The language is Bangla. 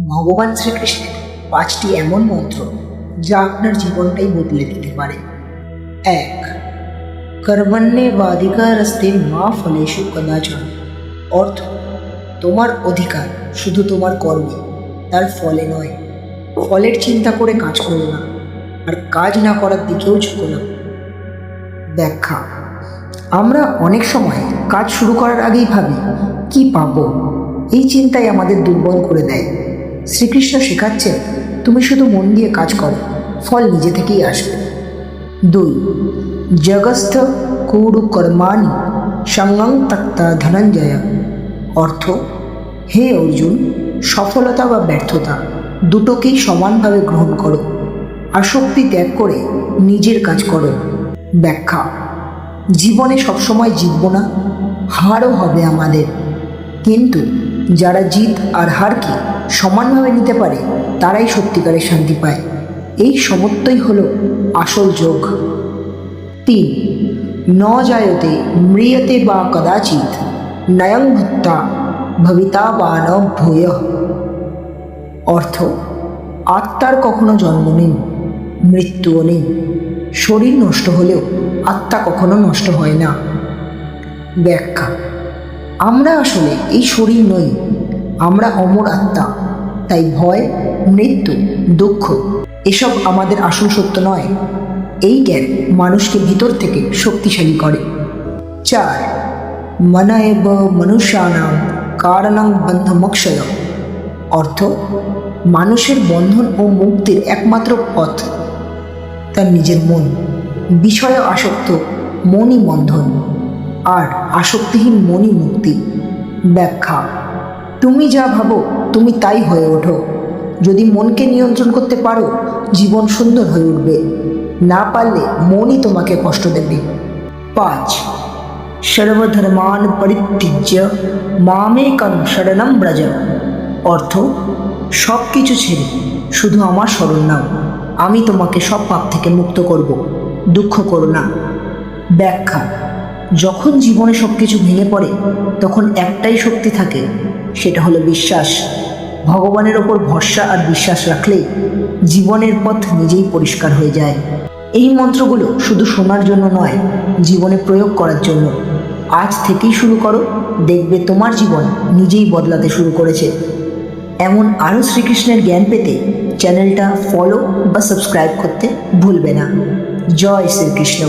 ভগবান শ্রীকৃষ্ণের 5টি এমন মন্ত্র যা আপনার জীবনটাই বদলে দিতে পারে। 1. কর্মণ্যেবাধিকারস্তে মা ফলেষু কদাচন। অর্থ, তোমার অধিকার শুধু তোমার কর্মে, তার ফলে নয়। ফলের চিন্তা করে কাজ করো না, আর কাজ না করার দিকেও ঝুঁকো না। ব্যাখ্যা: আমরা অনেক সময় কাজ শুরু করার আগেই ভাবি কি পাবো, এই চিন্তাই আমাদের দুর্বল করে দেয়। শ্রীকৃষ্ণ শেখাচ্ছেন, তুমি শুধু মন দিয়ে কাজ করো, ফল নিজে থেকেই আসবে। 2. জগস্থ কুরু কর্মাণি সঙ্গং ত্যক্তা ধনঞ্জয়। অর্থ, হে অর্জুন, সফলতা বা ব্যর্থতা দুটোকেই সমানভাবে গ্রহণ করো, আসক্তি ত্যাগ করে নিজের কাজ করো। ব্যাখ্যা: জীবনে সবসময় জিতব না, হারও হবে আমাদের, কিন্তু যারা জিত আর হারকে সমানভাবে নিতে পারে তারাই সত্যিকারের শান্তি পায়। এই সমত্বই হলো আসল যোগ। 3. ন জায়তে ম্রিয়তে বা কদাচিৎ নয়ং ভূত্বা ভবিতা বা ন ভূয়ঃ। অর্থ, আত্মার কখনো জন্ম নেই, মৃত্যুও নেই। শরীর নষ্ট হলেও আত্মা কখনো নষ্ট হয় না। ব্যাখ্যা: আমরা আসলে এই শরীর নই, আমরা অমর আত্মা। তাই ভয়, মৃত্যু, দুঃখ এসব আমাদের আসল সত্য নয়। এই জ্ঞান মানুষকে ভিতর থেকে শক্তিশালী করে। 4. মন এব মনুষ্যানাং কারণং বন্ধমোক্ষয়। অর্থ, মানুষের বন্ধন ও মুক্তির একমাত্র পথ তার নিজের মন। বিষয়ে আসক্ত মনই বন্ধন, আর আসক্তিহীন মনই মুক্তি। ব্যাখ্যা: তুমি যা ভাবো তুমি তাই হয়ে ওঠো। যদি মনকে নিয়ন্ত্রণ করতে পারো, জীবন সুন্দর হয়ে উঠবে। না পারলে মনই তোমাকে কষ্ট দেবে। 5. সর্বধর্মান পরিত্যজ্য মামেকং শরণং ব্রজ। অর্থ, সব কিছু ছেড়ে শুধু আমার শরণ নাও, আমি তোমাকে সব পাপ থেকে মুক্ত করব, দুঃখ করো না। ব্যাখ্যা: যখন জীবনে সব কিছু ভেঙে পড়ে তখন একটাই শক্তি থাকে, সেটা হলো বিশ্বাস। ভগবানের ওপর ভরসা আর বিশ্বাস রাখলেই জীবনের পথ নিজেই পরিষ্কার হয়ে যায়। এই মন্ত্রগুলো শুধু শোনার জন্য নয়, জীবনে প্রয়োগ করার জন্য। আজ থেকেই শুরু করো, দেখবে তোমার জীবন নিজেই বদলাতে শুরু করেছে। এমন আরও শ্রীকৃষ্ণের জ্ঞান পেতে চ্যানেলটা ফলো বা সাবস্ক্রাইব করতে ভুলবে না। জয় শ্রীকৃষ্ণ।